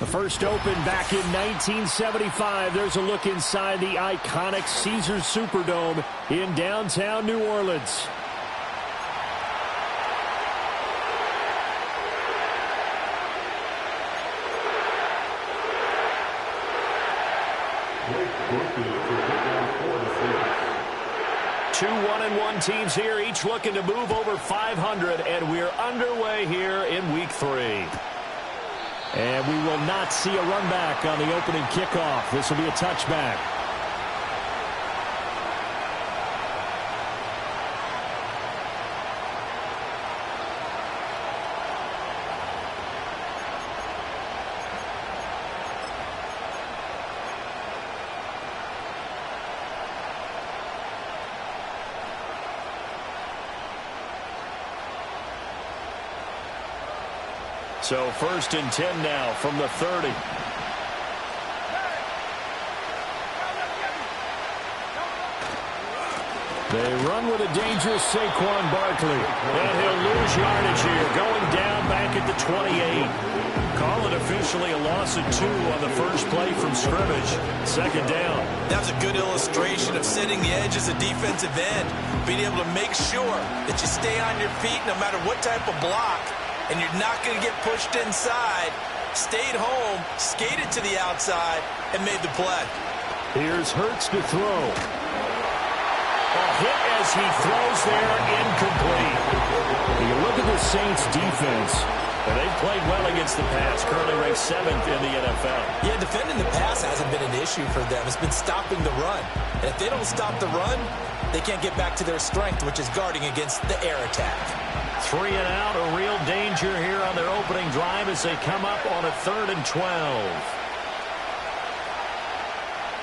First opened back in 1975. There's a look inside the iconic Caesars Superdome in downtown New Orleans. Two 1-1 teams here, each looking to move over 500, and we're underway here in Week 3. And we will not see a run back on the opening kickoff. This will be a touchback. So 1st and 10 now from the 30. They run with a dangerous Saquon Barkley. And he'll lose yardage here, going down back at the 28. Call it officially a loss of 2 on the first play from scrimmage. 2nd down. That was a good illustration of setting the edge as a defensive end. Being able to make sure that you stay on your feet no matter what type of block. And you're not going to get pushed inside. Stayed home, skated to the outside, and made the play. Here's Hurts to throw. A hit as he throws there, incomplete. You look at the Saints' defense, and they've played well against the pass, currently ranked 7th in the NFL. Yeah, defending the pass hasn't been an issue for them. It's been stopping the run. And if they don't stop the run, they can't get back to their strength, which is guarding against the air attack. 3 and out, a real danger here on their opening drive as they come up on a 3rd and 12.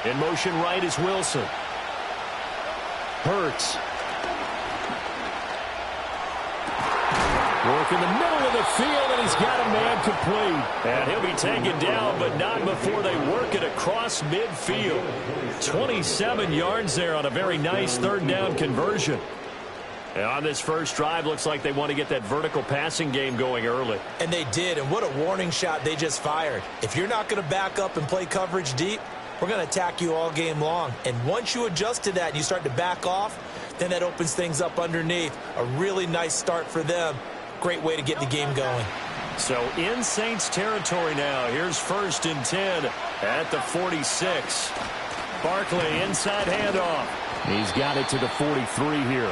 In motion right is Wilson. Hurts. Work in the middle of the field, and he's got a man complete. And he'll be taken down, but not before they work it across midfield. 27 yards there on a very nice 3rd down conversion. And on this first drive, looks like they want to get that vertical passing game going early. And they did, and what a warning shot they just fired. If you're not going to back up and play coverage deep, we're going to attack you all game long. And once you adjust to that and you start to back off, then that opens things up underneath. A really nice start for them. Great way to get the game going. So in Saints territory now. Here's 1st and 10 at the 46. Barkley inside handoff. He's got it to the 43 here.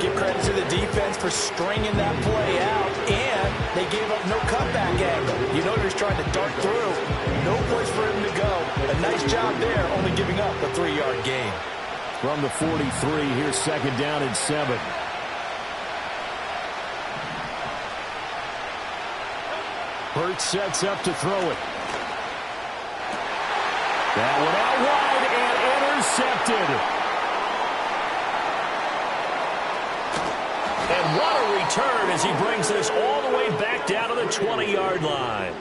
Give credit to the defense for stringing that play out, and they gave up no cutback angle. You know you're trying to dart through. No place for him to go. A nice job there, only giving up a 3-yard gain. From the 43, here's 2nd down and 7. Hurts sets up to throw it. That one out wide and intercepted. And what a return as he brings this all the way back down to the 20-yard line.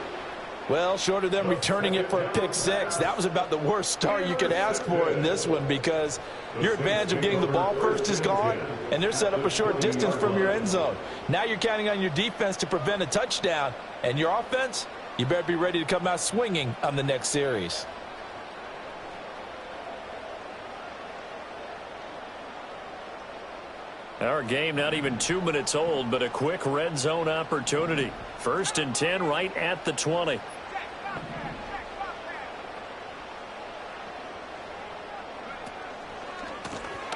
Well, short of them returning it for a pick 6, that was about the worst start you could ask for in this one because your advantage of getting the ball first is gone, and they're set up a short distance from your end zone. Now you're counting on your defense to prevent a touchdown, and your offense, you better be ready to come out swinging on the next series. Our game not even 2 minutes old, but a quick red zone opportunity. 1st and 10 right at the 20.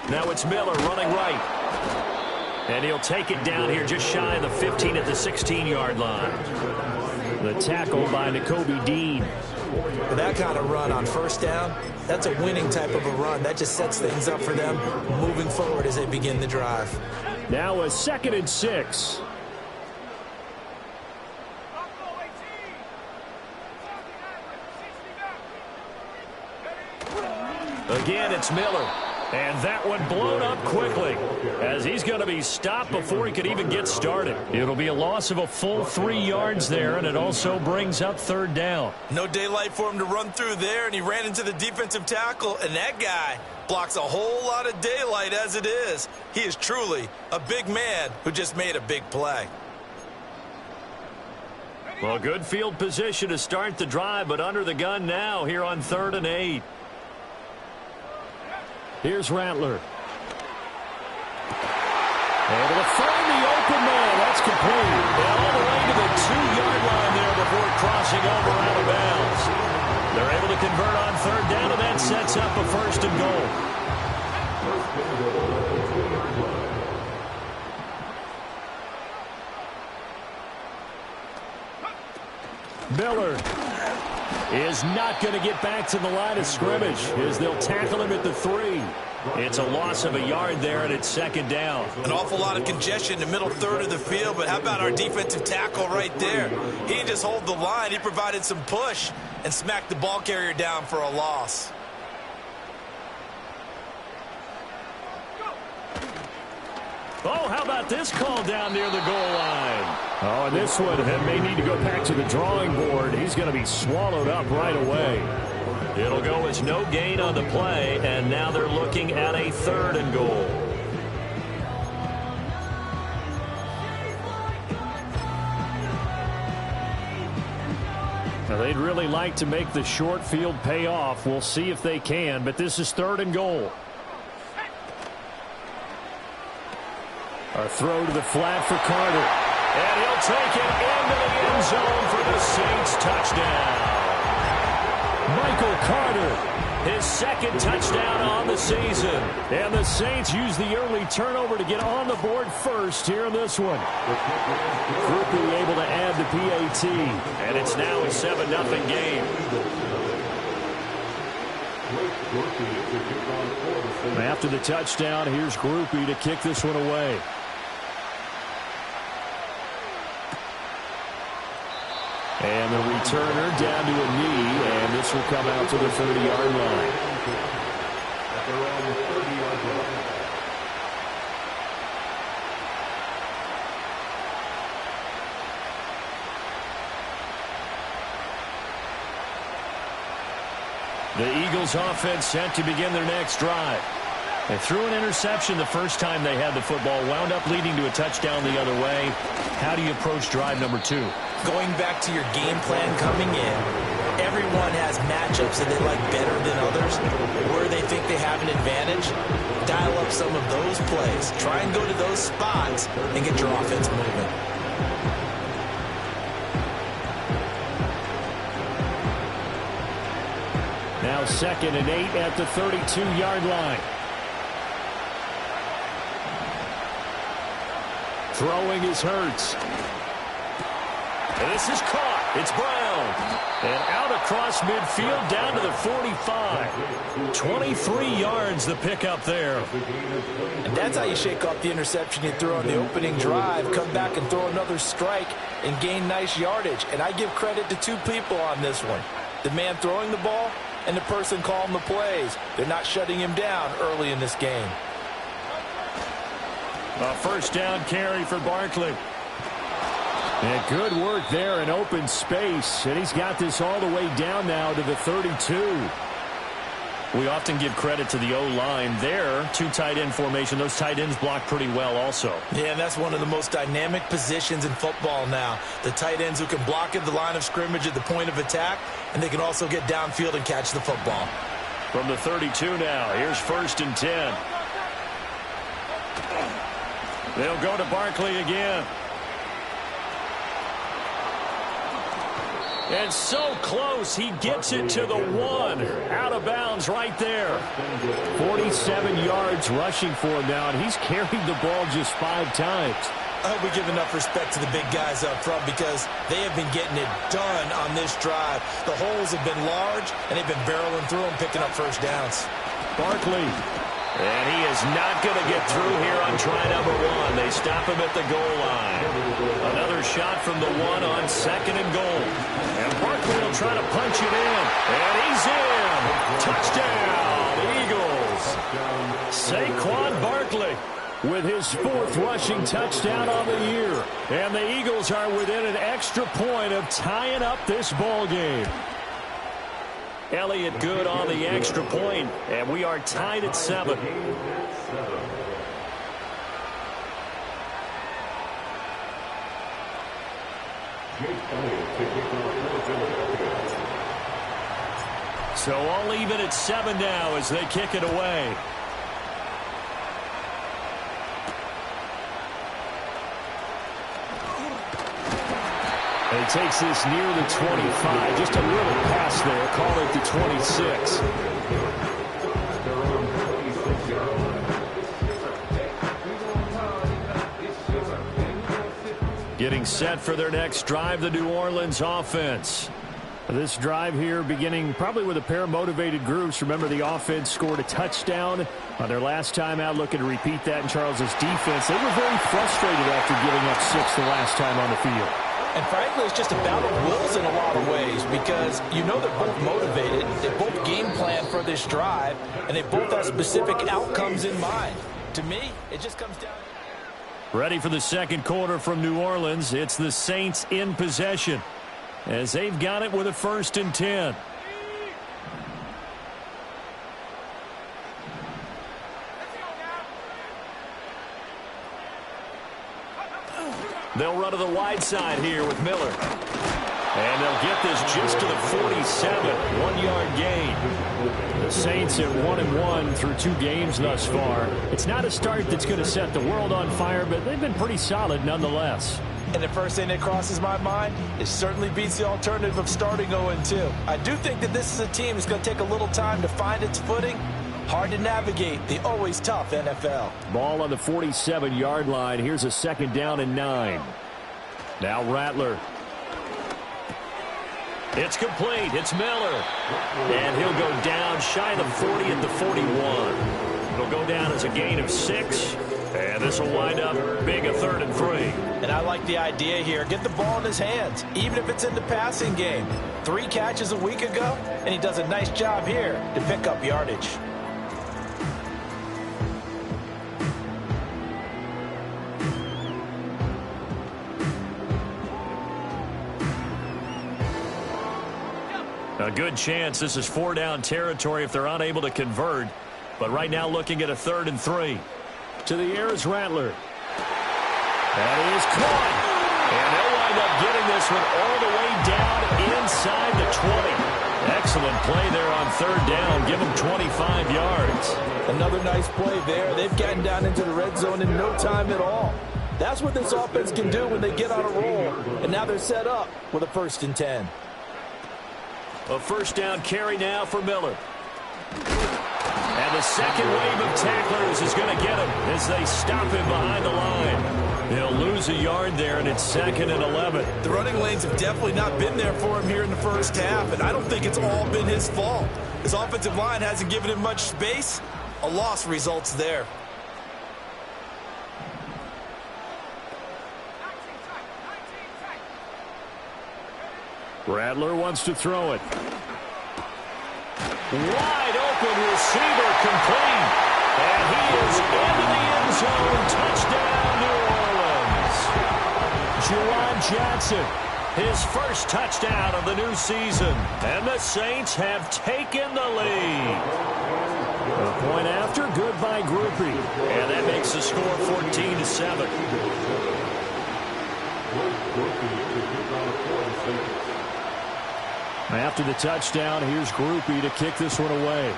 Now it's Miller running right. And he'll take it down here just shy of the 15 at the 16-yard line. The tackle by Nakobe Dean. With that kind of run on 1st down, that's a winning type of a run. That just sets things up for them moving forward as they begin the drive. Now a 2nd and 6. Again, it's Miller. And that one blown up quickly as he's going to be stopped before he could even get started. It'll be a loss of a full 3 yards there, and it also brings up 3rd down. No daylight for him to run through there, and he ran into the defensive tackle, and that guy blocks a whole lot of daylight as it is. He is truly a big man who just made a big play. Well, good field position to start the drive, but under the gun now here on 3rd and 8. Here's Rattler. Able to find the open man. That's complete. And all the way to the 2-yard line there before crossing over out of bounds. They're able to convert on 3rd down, and that sets up a 1st and goal. Miller is not going to get back to the line of scrimmage as they'll tackle him at the 3. It's a loss of a yard there, and it's 2nd down. An awful lot of congestion in the middle third of the field, but how about our defensive tackle right there? He didn't just hold the line. He provided some push and smacked the ball carrier down for a loss. Oh, how about this call down near the goal line? Oh, and this one may need to go back to the drawing board. He's going to be swallowed up right away. It'll go as no gain on the play, and now they're looking at a 3rd and goal. Now, they'd really like to make the short field pay off. We'll see if they can, but this is 3rd and goal. A throw to the flat for Carter. And he'll take it into the end zone for the Saints touchdown. Michael Carter, his 2nd touchdown on the season. And the Saints use the early turnover to get on the board first here in this one. Groupie able to add the PAT. And it's now a 7-0 game. After the touchdown, here's Groupie to kick this one away. And the returner down to a knee, and this will come out to the 30-yard line. The Eagles offense set to begin their next drive. They threw an interception the first time they had the football, wound up leading to a touchdown the other way. How do you approach drive number 2? Going back to your game plan coming in, everyone has matchups that they like better than others. Where they think they have an advantage, dial up some of those plays. Try and go to those spots and get your offense moving. Now 2nd and 8 at the 32-yard line. Throwing is Hurts. And this is caught. It's Brown. And out across midfield down to the 45. 23 yards the pickup there. And that's how you shake off the interception you threw on the opening drive. Come back and throw another strike and gain nice yardage. And I give credit to 2 people on this one. The man throwing the ball and the person calling the plays. They're not shutting him down early in this game. A 1st down carry for Barkley. And good work there in open space. And he's got this all the way down now to the 32. We often give credit to the O-line there. 2 tight end formation. Those tight ends block pretty well also. Yeah, and that's one of the most dynamic positions in football now. The tight ends who can block at the line of scrimmage at the point of attack, and they can also get downfield and catch the football. From the 32 now, here's 1st and 10. They'll go to Barkley again. And so close, he gets it to the 1. Out of bounds right there. 47 yards rushing for him now, and he's carried the ball just 5 times. I hope we give enough respect to the big guys up front because they have been getting it done on this drive. The holes have been large, and they've been barreling through them, picking up 1st downs. Barkley. And he is not going to get through here on try number 1. They stop him at the goal line. Another shot from the 1 on 2nd and goal. And Barkley will try to punch it in. And he's in. Touchdown, Eagles. Saquon Barkley with his 4th rushing touchdown on the year. And the Eagles are within an extra point of tying up this ball game. Elliott good on the extra point, and we are tied at 7. So all even at 7 now as they kick it away. And he takes this near the 25. Just a little pass there. Call it the 26. Getting set for their next drive, the New Orleans offense. This drive here beginning probably with a pair of motivated groups. Remember, the offense scored a touchdown on their last time out, looking to repeat that in Charles's defense. They were very frustrated after giving up 6 the last time on the field. And frankly, it's just a battle of wills in a lot of ways because you know they're both motivated, they both game plan for this drive, and they both have specific outcomes in mind. To me, it just comes down. Ready for the second quarter from New Orleans. It's the Saints in possession as they've got it with a 1st and 10. They'll run to the wide side here with Miller. And they'll get this just to the 47. 1-yard gain. The Saints at 1-1 through 2 games thus far. It's not a start that's going to set the world on fire, but they've been pretty solid nonetheless. And the first thing that crosses my mind, it certainly beats the alternative of starting 0-2. I do think that this is a team that's going to take a little time to find its footing. Hard to navigate the always tough NFL. Ball on the 47-yard line. Here's a 2nd down and 9. Now Rattler. It's complete. It's Miller. And he'll go down shy of the 40 at the 41. It'll go down as a gain of 6. And this will wind up being a 3rd and 3. And I like the idea here. Get the ball in his hands, even if it's in the passing game. 3 catches a week ago, and he does a nice job here to pick up yardage. A good chance this is 4-down territory if they're unable to convert. But right now looking at a 3rd and 3. To the air is Rattler. That is caught. And they'll wind up getting this one all the way down inside the 20. Excellent play there on 3rd down. Give them 25 yards. Another nice play there. They've gotten down into the red zone in no time at all. That's what this offense can do when they get on a roll. And now they're set up with a 1st and 10. A 1st down carry now for Miller. And the second wave of tacklers is going to get him as they stop him behind the line. They'll lose a yard there, and it's 2nd and 11. The running lanes have definitely not been there for him here in the first half, and I don't think it's all been his fault. His offensive line hasn't given him much space. A loss results there. Rattler wants to throw it. Wide open receiver complete. And he is into the end zone. Touchdown, New Orleans. Juwan Johnson, his first touchdown of the new season. And the Saints have taken the lead. A point after, good by Groupie. And that makes the score 14-7. After the touchdown, here's Groupie to kick this one away.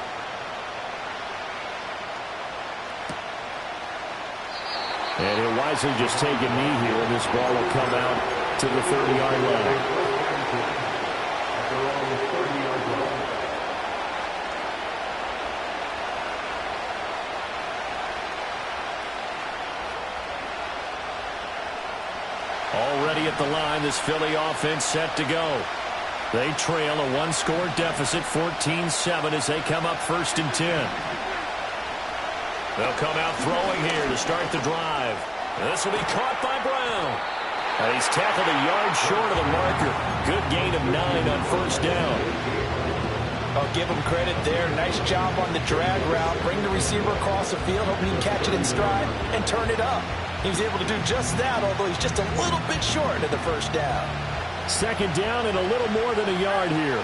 And he'll wisely just take a knee here, and this ball will come out to the 30-yard line. Already at the line, this Philly offense set to go. They trail a 1-score deficit, 14-7, as they come up 1st and 10. They'll come out throwing here to start the drive. This will be caught by Brown. And he's tackled a yard short of the marker. Good gain of 9 on 1st down. I'll give him credit there. Nice job on the drag route. Bring the receiver across the field, hoping he can catch it in stride and turn it up. He was able to do just that, although he's just a little bit short of the 1st down. 2nd down and a little more than a yard here.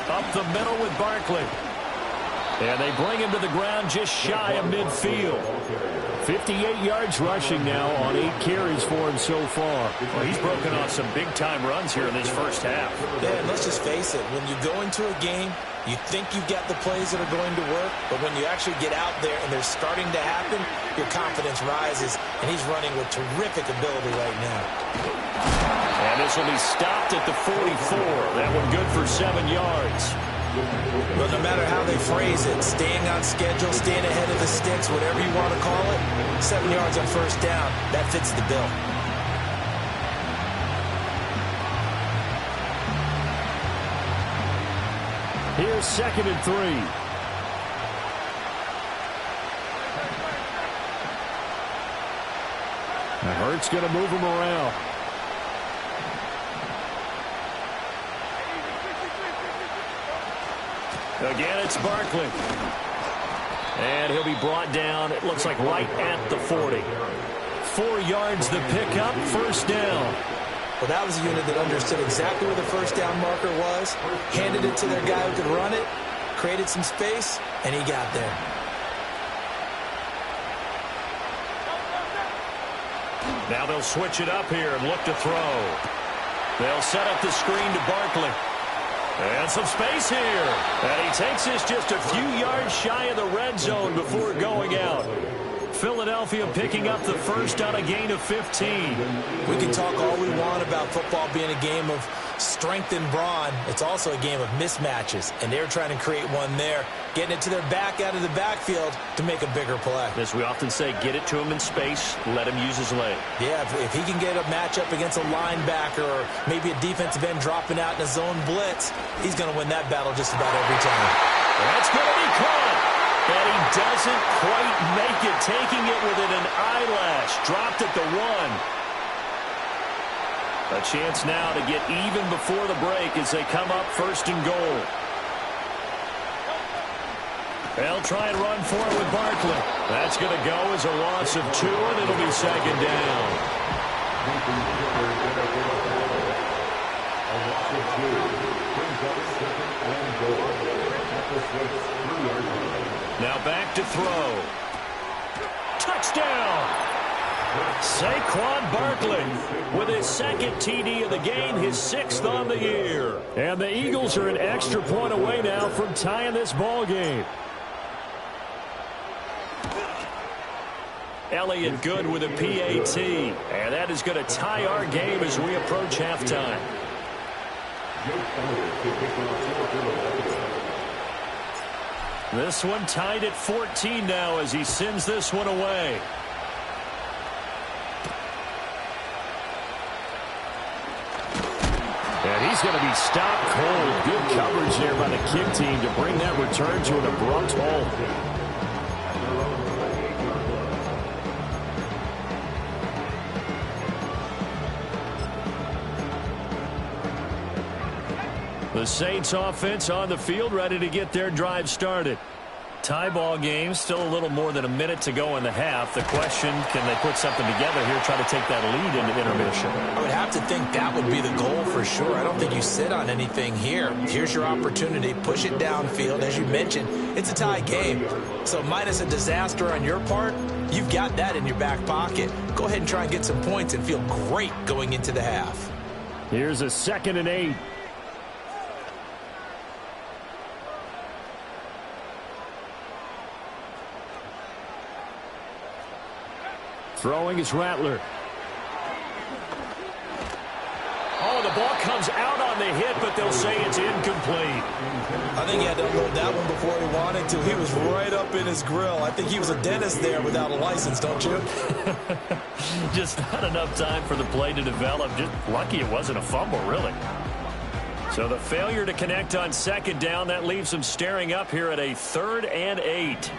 Up the middle with Barkley. And they bring him to the ground just shy of midfield. 58 yards rushing now on 8 carries for him so far. Well, he's broken off some big-time runs here in this first half. Yeah, and let's just face it. When you go into a game, you think you've got the plays that are going to work, but when you actually get out there and they're starting to happen, your confidence rises, and he's running with terrific ability right now. And this will be stopped at the 44. That one good for 7 yards. But no matter how they phrase it, staying on schedule, staying ahead of the sticks, whatever you want to call it, 7 yards on first down, that fits the bill. Here's 2nd and 3. Now Hurts going to move him around. Again, it's Barkley. And he'll be brought down, it looks like right at the 40. 4 yards the pickup, first down. Well, that was a unit that understood exactly where the first down marker was, handed it to their guy who could run it, created some space, and he got there. Now they'll switch it up here and look to throw. They'll set up the screen to Barkley. And some space here. And he takes this just a few yards shy of the red zone before going out. Philadelphia picking up the first on a gain of 15. We can talk all we want about football being a game of strength and brawn. It's also a game of mismatches, and they're trying to create one there, getting it to their back out of the backfield to make a bigger play. As we often say, get it to him in space, let him use his leg. Yeah, if he can get a matchup against a linebacker or maybe a defensive end dropping out in a zone blitz, he's going to win that battle just about every time. That's going to be caught. And he doesn't quite make it, taking it within an eyelash. Dropped at the 1. A chance now to get even before the break as they come up 1st and goal. They'll try and run for it with Barkley. That's going to go as a loss of 2, and it'll be 2nd down. Now back to throw. Touchdown! Saquon Barkley with his 2nd TD of the game, his 6th on the year. And the Eagles are an extra point away now from tying this ball game. Elliott good with a PAT. And that is going to tie our game as we approach halftime. This one tied at 14 now as he sends this one away. And he's going to be stopped cold. Good coverage there by the kick team to bring that return to an abrupt halt. The Saints offense on the field, ready to get their drive started. Tie ball game, still a little more than a minute to go in the half. The question, can they put something together here, try to take that lead into intermission? I would have to think that would be the goal for sure. I don't think you sit on anything here. Here's your opportunity. Push it downfield. As you mentioned, it's a tie game. So minus a disaster on your part, you've got that in your back pocket. Go ahead and try and get some points and feel great going into the half. Here's a 2nd and 8. Throwing is Rattler. Oh, the ball comes out on the hit, but they'll say it's incomplete. I think he had to unload that one before he wanted to. He was right up in his grill. I think he was a dentist there without a license, don't you? Just not enough time for the play to develop. Just lucky it wasn't a fumble, really. So the failure to connect on 2nd down, that leaves them staring up here at a 3rd and 8.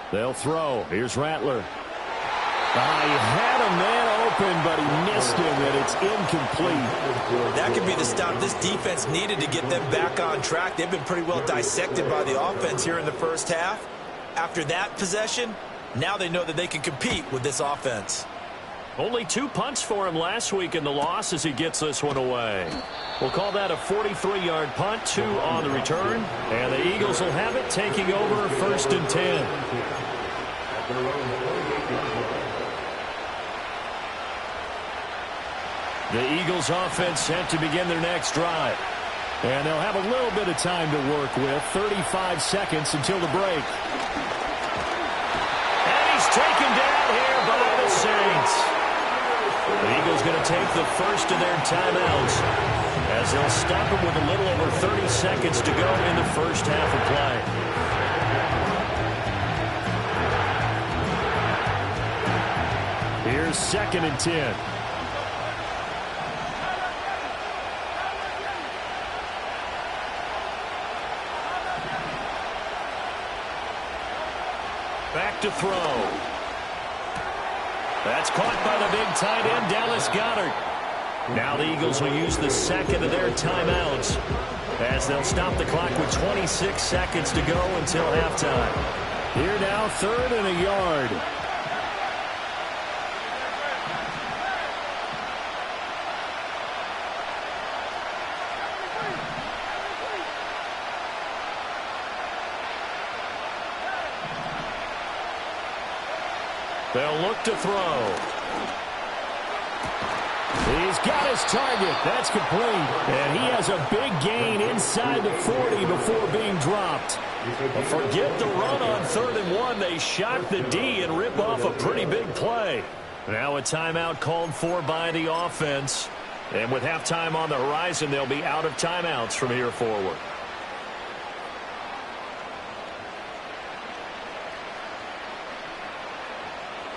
They'll throw. Here's Rattler. He had a man open, but he missed him, and it's incomplete. That could be the stop this defense needed to get them back on track. They've been pretty well dissected by the offense here in the first half. After that possession, now they know that they can compete with this offense. Only 2 punts for him last week in the loss as he gets this one away. We'll call that a 43-yard punt, 2 on the return. And the Eagles will have it, taking over 1st and 10. The Eagles offense set to begin their next drive. And they'll have a little bit of time to work with, 35 seconds until the break. And he's taken down here by the Saints. The Eagles going to take the first of their timeouts as they'll stop him with a little over 30 seconds to go in the first half of play. Here's 2nd and 10. Back to throw. That's caught by the big tight end, Dallas Goedert. Now the Eagles will use the second of their timeouts as they'll stop the clock with 26 seconds to go until halftime. Here now, 3rd and a yard. They'll look to throw. He's got his target. That's complete. And he has a big gain inside the 40 before being dropped. But forget the run on 3rd and 1. They shock the D and rip off a pretty big play. Now a timeout called for by the offense. And with halftime on the horizon, they'll be out of timeouts from here forward.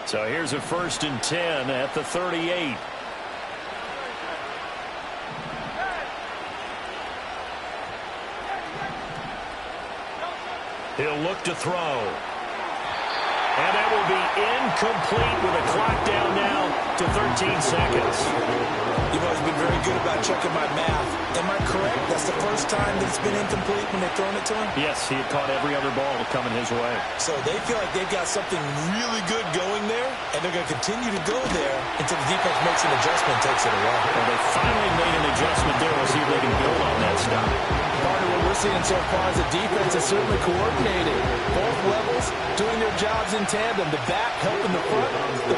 So here's a 1st and 10 at the 38. He'll look to throw. And that will be incomplete with a clock down now to 13 seconds. You've always been very good about checking my math. Am I correct? That's the first time that it's been incomplete when they've thrown it to him? Yes, he had caught every other ball coming his way. So they feel like they've got something really good going there, and they're going to continue to go there until the defense makes an adjustment and takes it away. Well, they finally made an adjustment there. We'll see if they can build on that stop. Part of what we're seeing so far is the defense is certainly coordinated. Both levels doing their jobs in tandem. The back helping the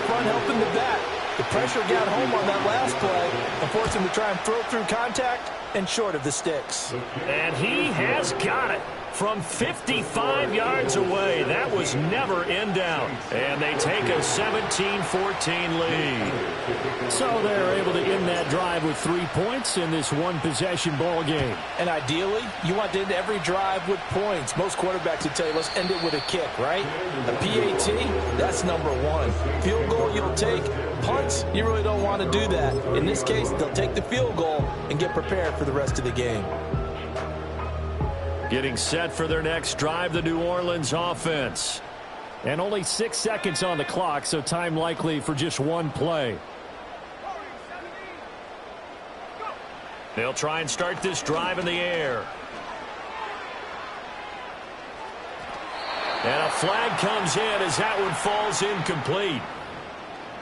front helping the back. The pressure got home on that last play and forced him to try and throw through contact and short of the sticks. And he has got it from 55 yards away. That was never in doubt. And they take a 17-14 lead. So they're able to end that drive with 3 points in this one-possession ball game. And ideally, you want to end every drive with points. Most quarterbacks would tell you, let's end it with a kick, right? A PAT, that's number 1. Field goal you'll take. Punts, you really don't want to do that. In this case, they'll take the field goal and get prepared for the rest of the game. Getting set for their next drive, the New Orleans offense. And only 6 seconds on the clock, so time likely for just one play. They'll try and start this drive in the air. And a flag comes in as that one falls incomplete.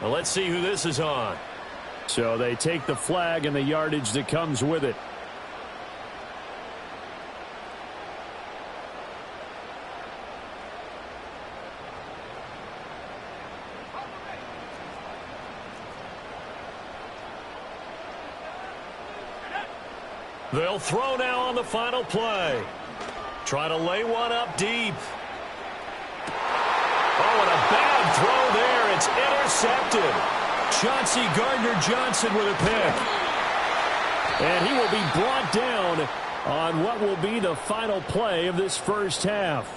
Well, let's see who this is on. So they take the flag and the yardage that comes with it. They'll throw now on the final play. Try to lay one up deep. Oh, and a bad throw there. It's intercepted. Chauncey Gardner-Johnson with a pick. And he will be brought down on what will be the final play of this first half.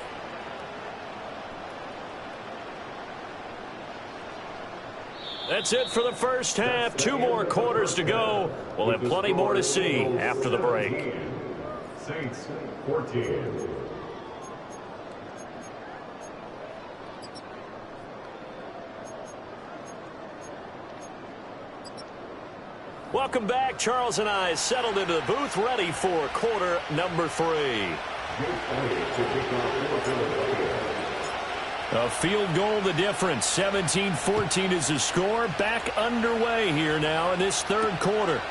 That's it for the first half. 2 more quarters to go. We'll have plenty more to see after the break. Saints 14. Welcome back. Charles and I settled into the booth, ready for quarter number 3. A field goal the difference. 17-14 is the score. Back underway here now in this third quarter.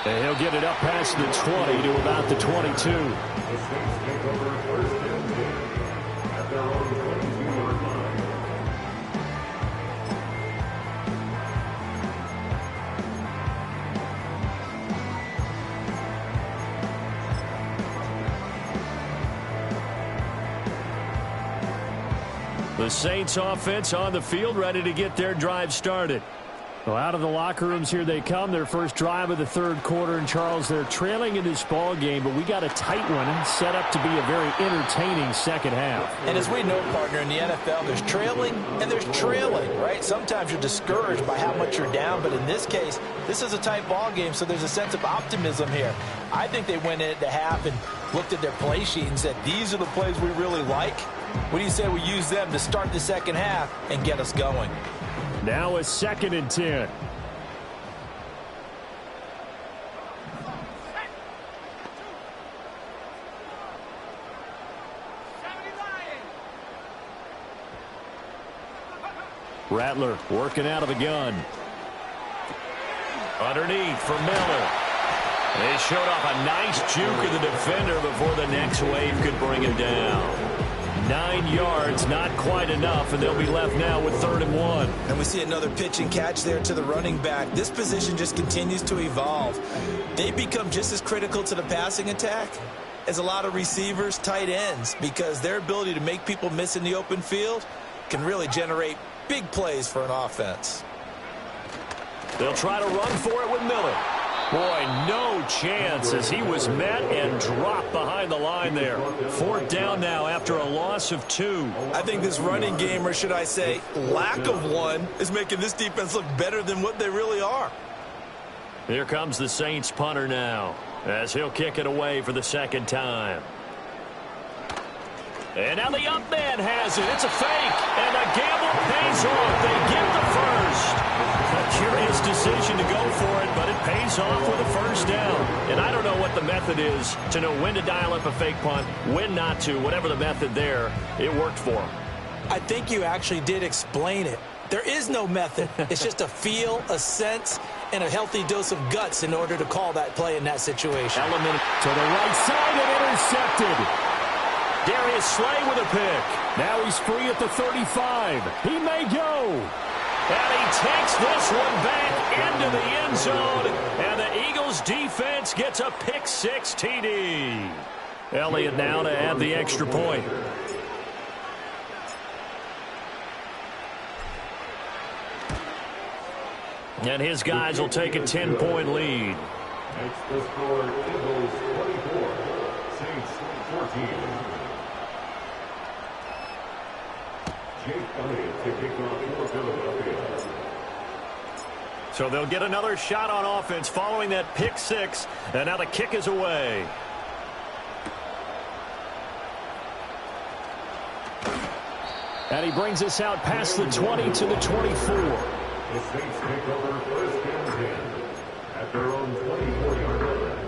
And he'll get it up past the 20 to about the 22. The Saints offense on the field, ready to get their drive started. Well, out of the locker rooms here they come. Their first drive of the third quarter. And, Charles, they're trailing in this ball game, but we got a tight one set up to be a very entertaining second half. And as we know, partner, in the NFL, there's trailing and there's trailing, right? Sometimes you're discouraged by how much you're down, but in this case, this is a tight ball game, so there's a sense of optimism here. I think they went into half and looked at their play sheet and said, these are the plays we really like. What do you say we use them to start the second half and get us going? Now a 2nd and 10. Rattler working out of the gun. Underneath for Miller. They showed off a nice juke of the defender before the next wave could bring him down. 9 yards, not quite enough, and they'll be left now with 3rd and 1. And we see another pitch and catch there to the running back. This position just continues to evolve. They become just as critical to the passing attack as a lot of receivers, tight ends, because their ability to make people miss in the open field can really generate big plays for an offense. They'll try to run for it with Miller. Boy, no chance as he was met and dropped behind the line there. 4th down now after a loss of 2. I think this running game, or should I say lack of one, is making this defense look better than what they really are. Here comes the Saints punter now as he'll kick it away for the 2nd time. And now the up man has it. It's a fake, and the gamble pays off. They get the first. A curious decision to go for it, but it pays off with a 1st down. And I don't know what the method is to know when to dial up a fake punt, when not to. Whatever the method there, it worked for them. I think you actually did explain it. There is no method. It's just a feel, a sense, and a healthy dose of guts in order to call that play in that situation. Element to the right side and intercepted. Darius Slay with a pick. Now he's free at the 35. He may go. And he takes this one back into the end zone. And the Eagles defense gets a pick 6 TD. Elliott now to add the extra point. And his guys will take a 10-point lead. Makes the score Eagles 24, Saints 14. Jake Elliott to kick off for Philadelphia. So they'll get another shot on offense following that pick 6. And now the kick is away. And he brings us out past the 20 to the 24. The Saints take over 1st and 10 at their own 24-yard line.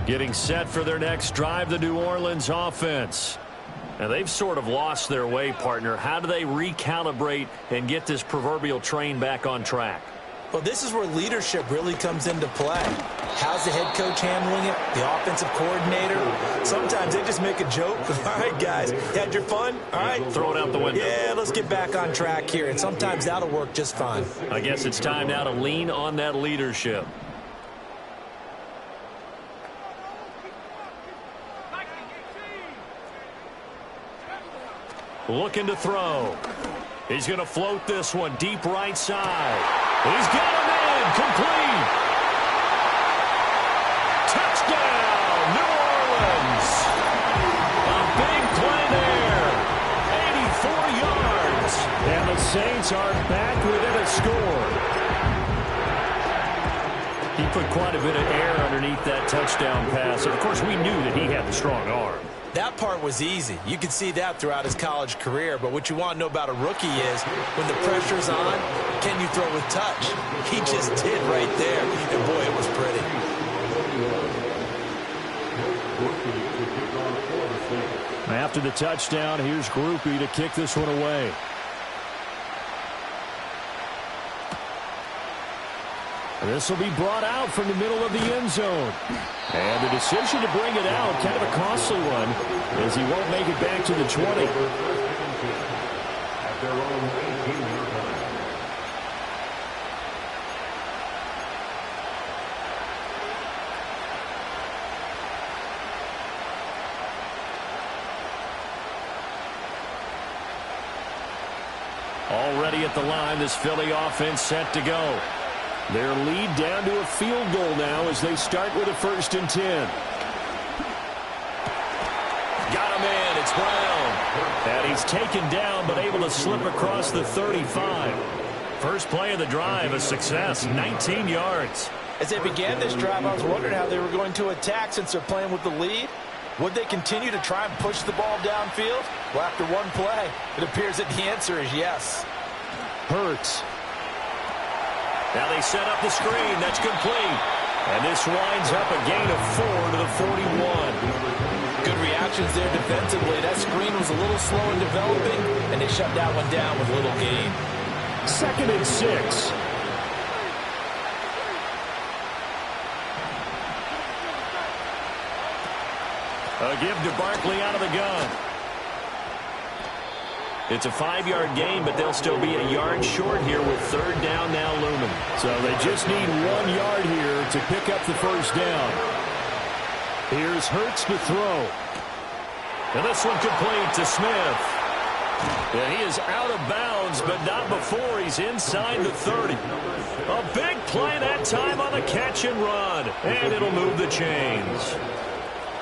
Getting set for their next drive, the New Orleans offense. Now, they've sort of lost their way, partner. How do they recalibrate and get this proverbial train back on track? Well, this is where leadership really comes into play. How's the head coach handling it? The offensive coordinator? Sometimes they just make a joke. All right, guys, had your fun? All right. Throw it out the window. Yeah, let's get back on track here. And sometimes that'll work just fine. I guess it's time now to lean on that leadership. Looking to throw. He's going to float this one deep right side. He's got him in. Complete. Touchdown, New Orleans. A big play there. 84 yards. And the Saints are back within a score. He put quite a bit of air underneath that touchdown pass. And, of course, we knew that he had the strong arm. That part was easy. You could see that throughout his college career. But what you want to know about a rookie is when the pressure's on, can you throw with touch? He just did right there. And, boy, it was pretty. After the touchdown, here's Groupie to kick this one away. This will be brought out from the middle of the end zone. And the decision to bring it out, kind of a costly one, as he won't make it back to the 20. At their own 18-yard line. Already at the line, this Philly offense set to go. Their lead down to a field goal now as they start with a 1st and 10. Got him in. It's Brown. And he's taken down but able to slip across the 35. First play of the drive, a success, 19 yards. As they began this drive, I was wondering how they were going to attack since they're playing with the lead. Would they continue to try and push the ball downfield? Well, after one play, it appears that the answer is yes. Hurts. Now they set up the screen. That's complete. And this winds up a gain of 4 to the 41. Good reactions there defensively. That screen was a little slow in developing, and they shut that one down with little gain. 2nd and 6. A give to Barkley out of the gun. It's a 5-yard gain, but they'll still be a yard short here with 3rd down now looming. So they just need 1 yard here to pick up the 1st down. Here's Hurts to throw. And this one complete to Smith. And he is out of bounds, but not before he's inside the 30. A big play that time on the catch and run. And it'll move the chains.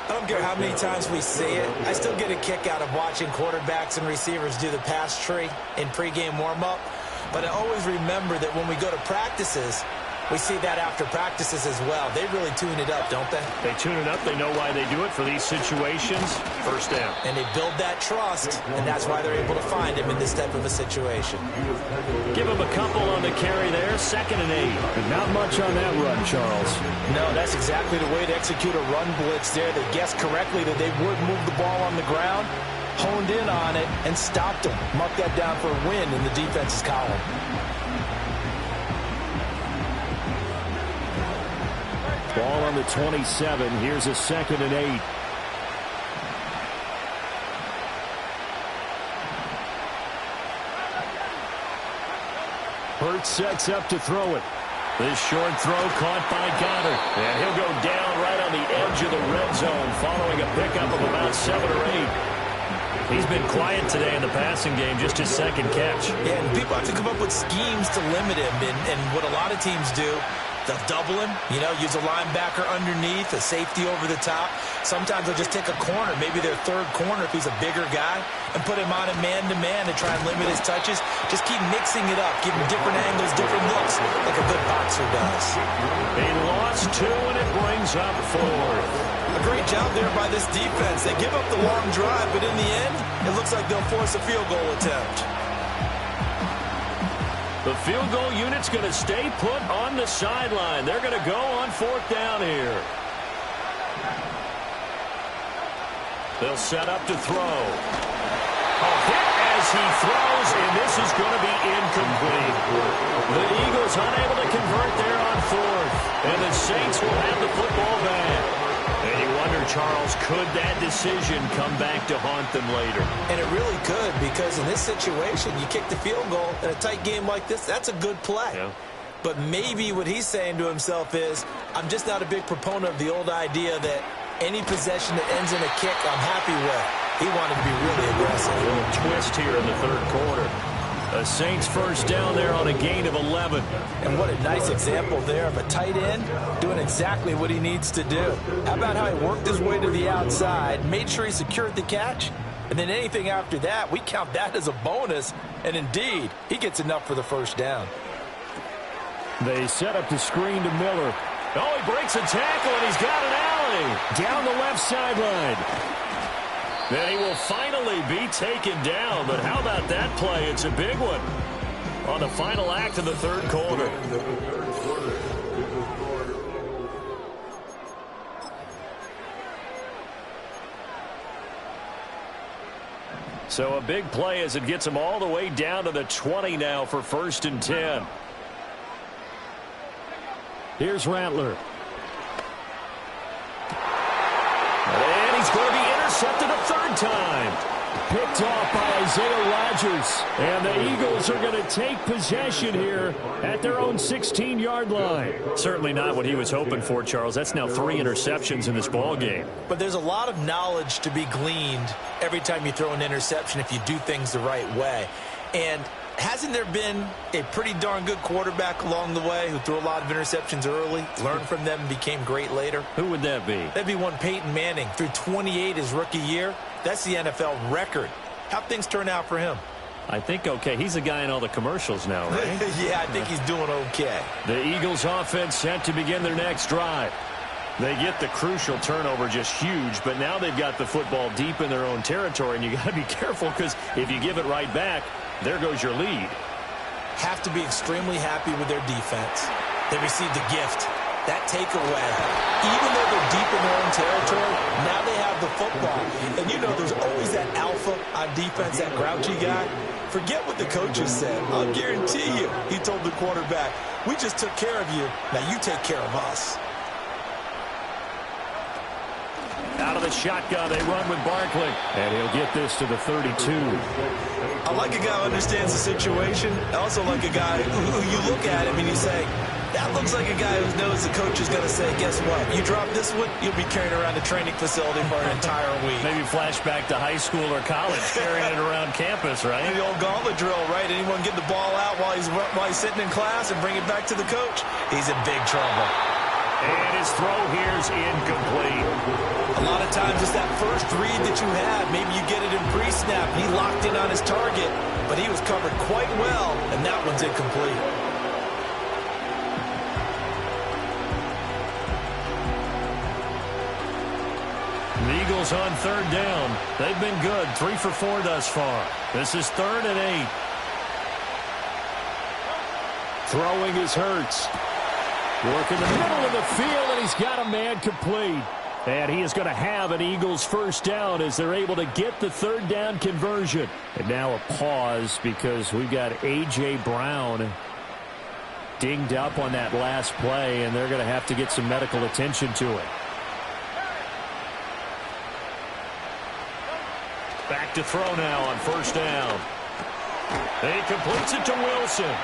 I don't care how many times we see it. I still get a kick out of watching quarterbacks and receivers do the pass tree in pregame warm-up. But I always remember that when we go to practices, we see that after practices as well. They really tune it up, don't they? They tune it up. They know why they do it for these situations. 1st down. And they build that trust, and that's why they're able to find him in this type of a situation. Give him a couple on the carry there. 2nd and 8. And not much on that run, Charles. No, that's exactly the way to execute a run blitz there. They guessed correctly that they would move the ball on the ground, honed in on it, and stopped him. Mark that down for a win in the defense's column. Ball on the 27. Here's a 2nd and 8. Hurts sets up to throw it. This short throw caught by Goddard. And he'll go down right on the edge of the red zone following a pickup of about 7 or 8. He's been quiet today in the passing game, just his 2nd catch. Yeah, and people have to come up with schemes to limit him. And what a lot of teams do, they'll double him, use a linebacker underneath, a safety over the top. Sometimes they'll just take a corner, maybe their 3rd corner if he's a bigger guy, and put him on a man-to-man to try and limit his touches. Just keep mixing it up, give him different angles, different looks, like a good boxer does. They lost 2, and it brings up 4th. A great job there by this defense. They give up the long drive, but in the end, it looks like they'll force a field goal attempt. The field goal unit's going to stay put on the sideline. They're going to go on 4th down here. They'll set up to throw. A hit as he throws, and this is going to be incomplete. The Eagles unable to convert there on 4th, and the Saints will have the football back. And you wonder, Charles, could that decision come back to haunt them later? And it really could, because in this situation, you kick the field goal in a tight game like this, that's a good play. Yeah. But maybe what he's saying to himself is, I'm just not a big proponent of the old idea that any possession that ends in a kick, I'm happy with. He wanted to be really aggressive. A little twist here in the 3rd quarter. A Saints 1st down there on a gain of 11. And what a nice example there of a tight end doing exactly what he needs to do. How about how he worked his way to the outside, made sure he secured the catch, and then anything after that, we count that as a bonus. And indeed, he gets enough for the 1st down. They set up the screen to Miller. Oh, he breaks a tackle, and he's got an alley. Down the left sideline. Then he will finally be taken down. But how about that play? It's a big one on the final act of the third quarter. So a big play as it gets him all the way down to the 20 now for 1st and 10. Here's Rattler. And he's going to be intercepted a third time. Picked off by Isaiah Rodgers. And the Eagles are going to take possession here at their own 16-yard line. Certainly not what he was hoping for, Charles. That's now 3 interceptions in this ball game. But there's a lot of knowledge to be gleaned every time you throw an interception if you do things the right way. And hasn't there been a pretty darn good quarterback along the way who threw a lot of interceptions early, learned from them, and became great later? Who would that be? That'd be one Peyton Manning. Threw 28 his rookie year. That's the NFL record. How'd things turn out for him? I think okay. He's a guy in all the commercials now, right? Yeah, I think he's doing okay. The Eagles offense set to begin their next drive. They get the crucial turnover, just huge, but now they've got the football deep in their own territory, and you got to be careful because if you give it right back, there goes your lead. Have to be extremely happy with their defense. They received a gift. That takeaway, even though they're deep in their own territory, now they have the football. And you know there's always that alpha on defense, that grouchy guy. Forget what the coaches said. I'll guarantee you, he told the quarterback, we just took care of you. Now you take care of us. Out of the shotgun, they run with Barkley. And he'll get this to the 32. I like a guy who understands the situation. I also like a guy who you look at him and you say, that looks like a guy who knows the coach is going to say, guess what? You drop this one, you'll be carrying around the training facility for an entire week. Maybe flashback to high school or college, carrying it around campus, right? The old gauntlet drill, right? Anyone get the ball out while he's sitting in class and bring it back to the coach? He's in big trouble. And his throw here's incomplete. A lot of times it's that first read that you have. Maybe you get it in pre-snap. He locked in on his target, but he was covered quite well, and that one's incomplete. The Eagles on 3rd down. They've been good. 3 for 4 thus far. This is 3rd and 8. Throwing is Hurts. Working the middle of the field, and he's got a man complete. And he is going to have an Eagles first down as they're able to get the 3rd down conversion. And now a pause because we've got A.J. Brown dinged up on that last play, and they're going to have to get some medical attention to it. Back to throw now on 1st down. He completes it to Wilson.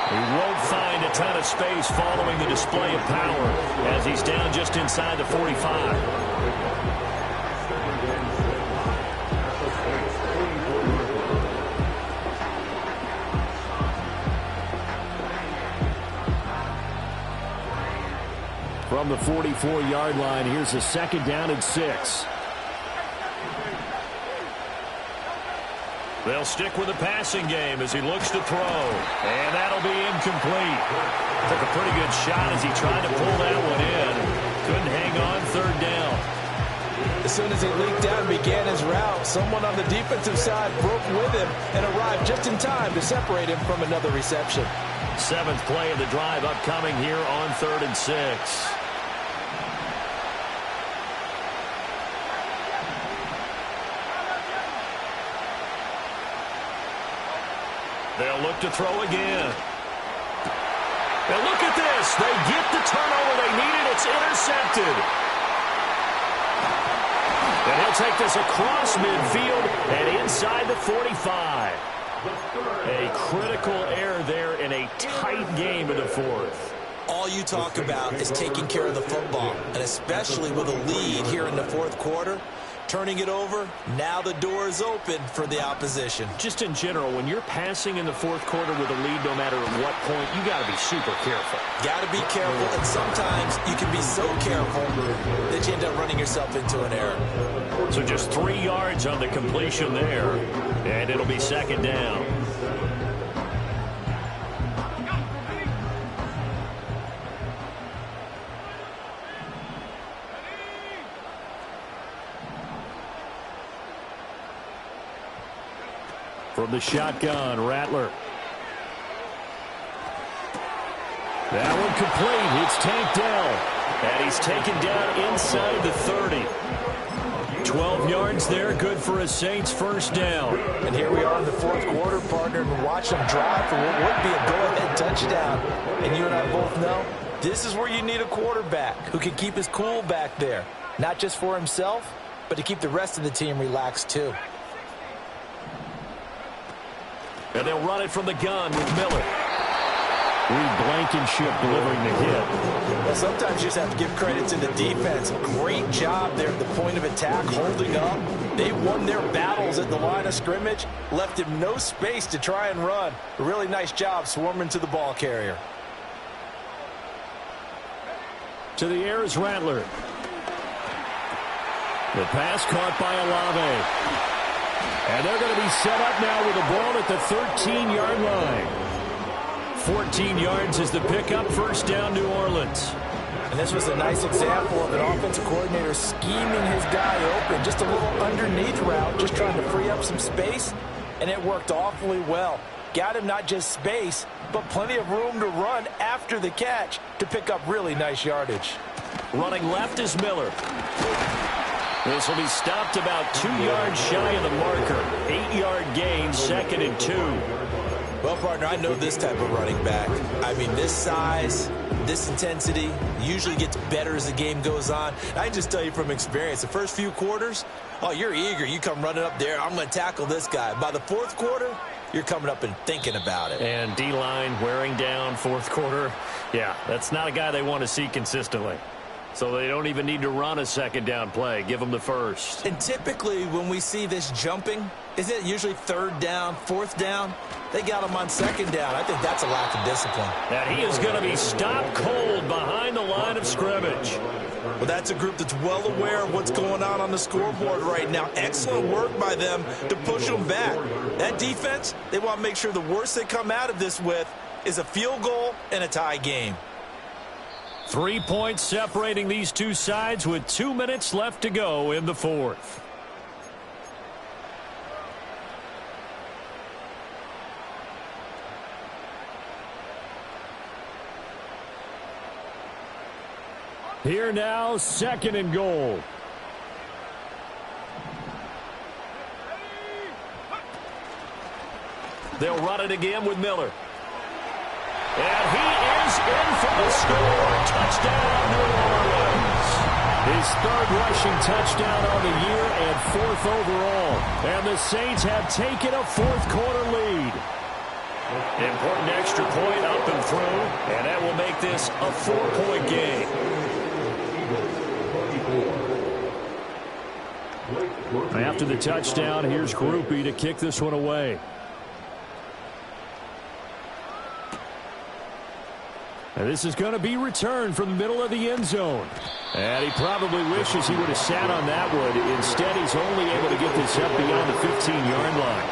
He won't find a ton of space following the display of power as he's down just inside the 45. From the 44-yard line, here's a 2nd down and 6. They'll stick with the passing game as he looks to throw. And that'll be incomplete. Took a pretty good shot as he tried to pull that one in. Couldn't hang on 3rd down. As soon as he leaked out and began his route, someone on the defensive side broke with him and arrived just in time to separate him from another reception. 7th play of the drive upcoming here on 3rd and 6. They'll look to throw again. Now look at this. They get the turnover they needed. It's intercepted. And he'll take this across midfield and inside the 45. A critical error there in a tight game in the 4th. All you talk about is taking care of the football, and especially with a lead here in the 4th quarter. Turning it over, now the door is open for the opposition. Just in general, when you're passing in the 4th quarter with a lead, no matter at what point, you got to be super careful. Got to be careful, and sometimes you can be so careful that you end up running yourself into an error. So just 3 yards on the completion there, and it'll be 2nd down. From the shotgun, Rattler. That one complete. It's tanked down. And he's taken down inside the 30. 12 yards there, good for a Saints first down. And here we are in the fourth quarter, partner, and watch them drive for what would be a go-ahead touchdown. And you and I both know this is where you need a quarterback who can keep his cool back there. Not just for himself, but to keep the rest of the team relaxed too. And they'll run it from the gun with Miller. Reed Blankenship delivering the hit. Well, sometimes you just have to give credit to the defense. Great job there at the point of attack, holding up. They won their battles at the line of scrimmage, left him no space to try and run. A really nice job swarming to the ball carrier. To the air is Rattler. The pass caught by Olave. And they're going to be set up now with the ball at the 13-yard line. 14 yards is the pickup, first down, New Orleans. And this was a nice example of an offensive coordinator scheming his guy open. Just a little underneath route, just trying to free up some space, and it worked awfully well. Got him not just space, but plenty of room to run after the catch to pick up really nice yardage. Running left is Miller. This will be stopped about 2 yards shy of the marker. 8-yard gain, 2nd and 2. Well, partner, I know this type of running back. I mean, this size, this intensity usually gets better as the game goes on. I can just tell you from experience, the first few quarters, oh, you're eager. You come running up there, I'm going to tackle this guy. By the fourth quarter, you're coming up and thinking about it. And D-line wearing down fourth quarter. Yeah, that's not a guy they want to see consistently. So they don't even need to run a second down play. Give them the first. And typically when we see this jumping, isn't it usually third down, fourth down? They got him on second down. I think that's a lack of discipline. And he is going to be stopped cold behind the line of scrimmage. Well, that's a group that's well aware of what's going on the scoreboard right now. Excellent work by them to push them back. That defense, they want to make sure the worst they come out of this with is a field goal and a tie game. 3 points separating these two sides with 2 minutes left to go in the fourth. Here now, 2nd and goal. They'll run it again with Miller. And he is in for the score. Touchdown, New Orleans. His 3rd rushing touchdown on the year and 4th overall. And the Saints have taken a fourth-quarter lead. Important extra point up and through, and that will make this a 4-point game. After the touchdown, here's Groupie to kick this one away. And this is going to be returned from the middle of the end zone. And he probably wishes he would have sat on that one. Instead, he's only able to get this up beyond the 15-yard line.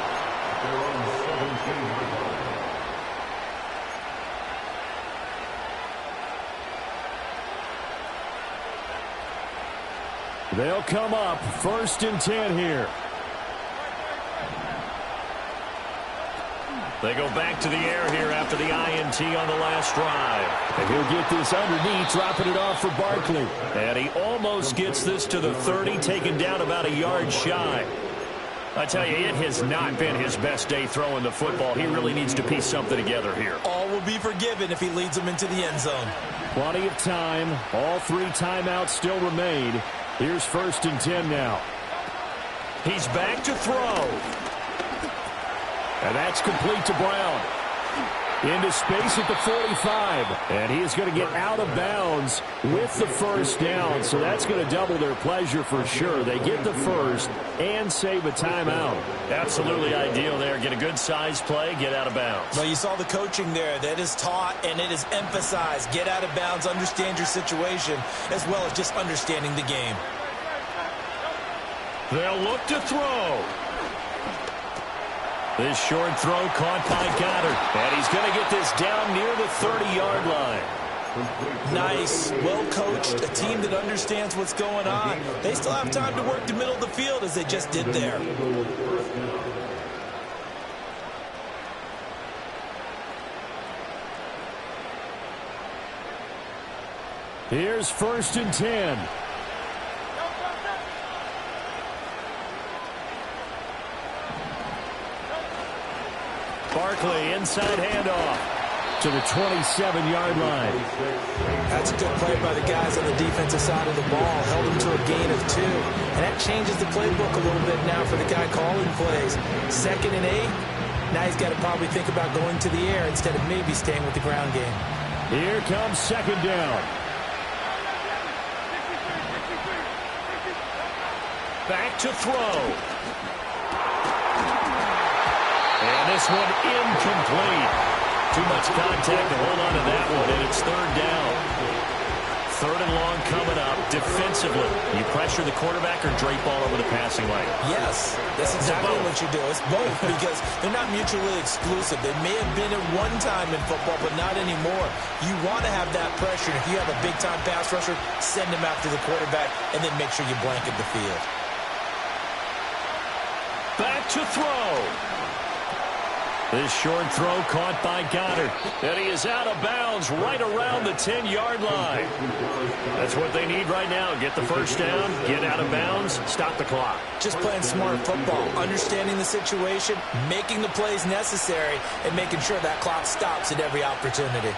They'll come up 1st and 10 here. They go back to the air here after the INT on the last drive. And he'll get this underneath, dropping it off for Barkley. And he almost gets this to the 30, taken down about a yard shy. I tell you, it has not been his best day throwing the football. He really needs to piece something together here. All will be forgiven if he leads them into the end zone. Plenty of time. All 3 timeouts still remain. Here's 1st and 10 now. He's back to throw. And that's complete to Brown. Into space at the 45. And he is going to get out of bounds with the first down. So that's going to double their pleasure for sure. They get the first and save a timeout. Absolutely ideal there. Get a good size play, get out of bounds. Well, you saw the coaching there. That is taught and it is emphasized. Get out of bounds, understand your situation, as well as just understanding the game. They'll look to throw. This short throw caught by Goddard. And he's going to get this down near the 30-yard line. Nice. Well coached. A team that understands what's going on. They still have time to work the middle of the field as they just did there. Here's 1st and 10. Barkley, inside handoff to the 27-yard line. That's a good play by the guys on the defensive side of the ball. Held him to a gain of 2. And that changes the playbook a little bit now for the guy calling plays. 2nd and 8. Now he's got to probably think about going to the air instead of maybe staying with the ground game. Here comes 2nd down. Back to throw. And this one incomplete. Too much contact to hold on to that one, and it's 3rd down. 3rd and long coming up. Defensively, you pressure the quarterback or drape all over the passing lane? Yes, that's exactly what you do. It's both because they're not mutually exclusive. They may have been at one time in football, but not anymore. You want to have that pressure. If you have a big-time pass rusher, send him after the quarterback, and then make sure you blanket the field. Back to throw. This short throw caught by Goddard. And he is out of bounds right around the 10-yard line. That's what they need right now. Get the 1st down, get out of bounds, stop the clock. Just playing smart football, understanding the situation, making the plays necessary, and making sure that clock stops at every opportunity.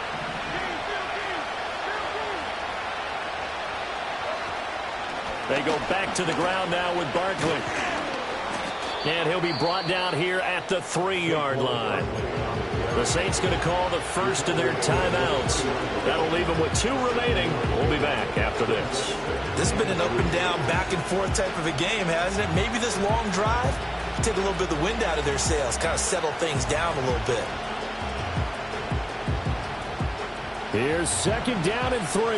They go back to the ground now with Barkley. And he'll be brought down here at the 3-yard line. The Saints going to call the first of their timeouts. That'll leave them with 2 remaining. We'll be back after this. This has been an up and down, back and forth type of a game, hasn't it? Maybe this long drive, take a little bit of the wind out of their sails, kind of settle things down a little bit. Here's 2nd down and 3.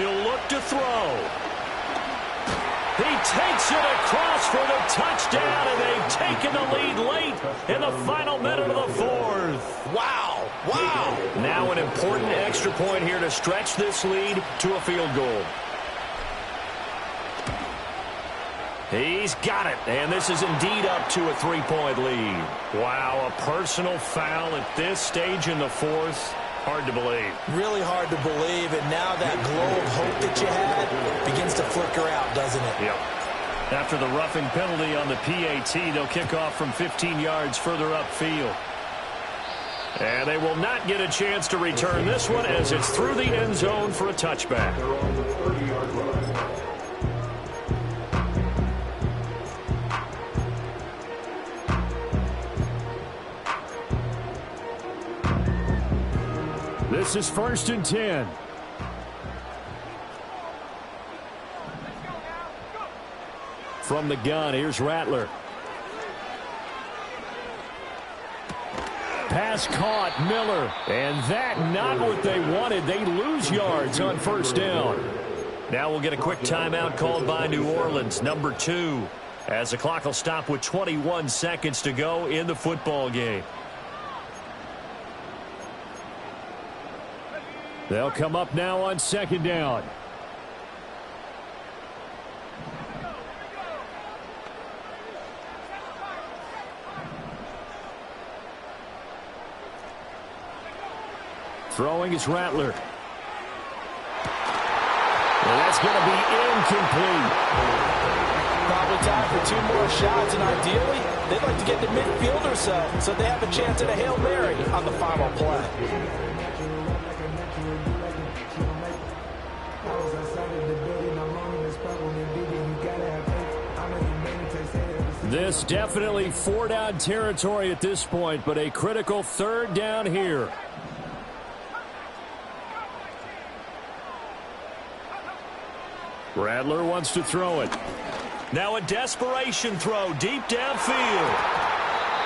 He'll look to throw. He takes it across for the touchdown, and they've taken the lead late in the final minute of the 4th. Wow, wow. Now an important extra point here to stretch this lead to a field goal. He's got it, and this is indeed up to a 3-point lead. Wow, a personal foul at this stage in the 4th. Hard to believe. Really hard to believe, and now that glow of hope that you had begins to flicker out, doesn't it? Yep. After the roughing penalty on the PAT, they'll kick off from 15 yards further upfield. And they will not get a chance to return this one as it's through the end zone for a touchback. This is 1st and 10. From the gun, here's Rattler. Pass caught, Miller. And that not what they wanted. They lose yards on 1st down. Now we'll get a quick timeout called by New Orleans, number 2, as the clock will stop with 21 seconds to go in the football game. They'll come up now on 2nd down. Throwing is Rattler. Well, that's going to be incomplete. Probably time for 2 more shots, and ideally, they'd like to get to midfield or so they have a chance at a Hail Mary on the final play. This definitely 4-down territory at this point, but a critical 3rd down here. Rattler wants to throw it. Now a desperation throw deep downfield.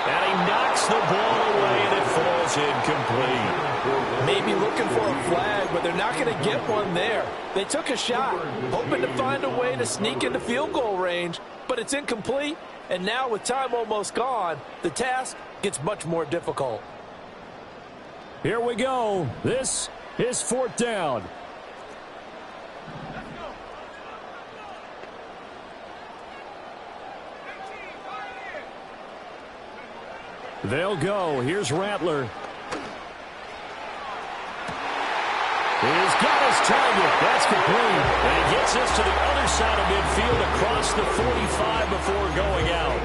And he knocks the ball away, and it falls incomplete. Maybe looking for a flag, but they're not going to get one there. They took a shot, hoping to find a way to sneak into field goal range, but it's incomplete. And now with time almost gone, the task gets much more difficult. Here we go. This is 4th down. They'll go. Here's Rattler. He's got his target. That's complete. And he gets us to the other side of midfield across the 45 before going out.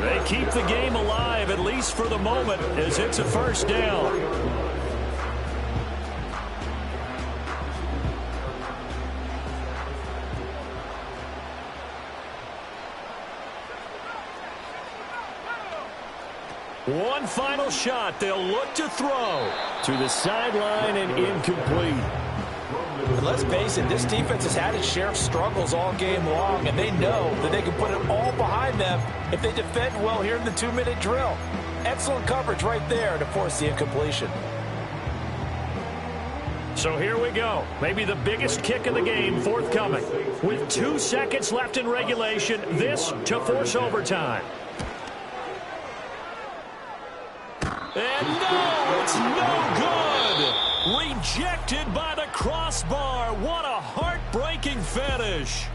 They keep the game alive, at least for the moment, as it's a first down. One final shot. They'll look to throw. To the sideline and incomplete. And let's face it, this defense has had its share of struggles all game long, and they know that they can put it all behind them if they defend well here in the 2-minute drill. Excellent coverage right there to force the incompletion. So here we go. Maybe the biggest kick of the game forthcoming. With 2 seconds left in regulation, this to force overtime. And no, it's no good. Rejected by the crossbar. What a heartbreaking finish.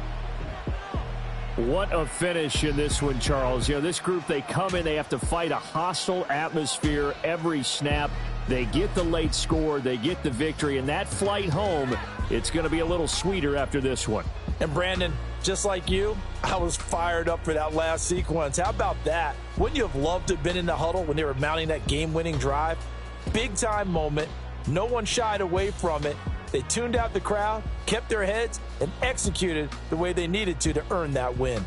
What a finish in this one, Charles. You know, this group, they come in, they have to fight a hostile atmosphere every snap. They get the late score, they get the victory, and that flight home, it's going to be a little sweeter after this one. And Brandon, just like you, I was fired up for that last sequence. How about that? Wouldn't you have loved to have been in the huddle when they were mounting that game-winning drive? Big-time moment. No one shied away from it. They tuned out the crowd, kept their heads, and executed the way they needed to earn that win.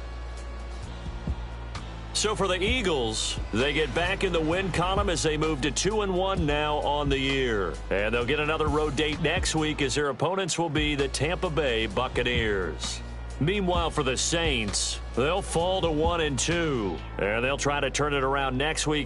So for the Eagles, they get back in the win column as they move to 2-1 now on the year. And they'll get another road date next week as their opponents will be the Tampa Bay Buccaneers. Meanwhile, for the Saints, they'll fall to 1-2. And they'll try to turn it around next week.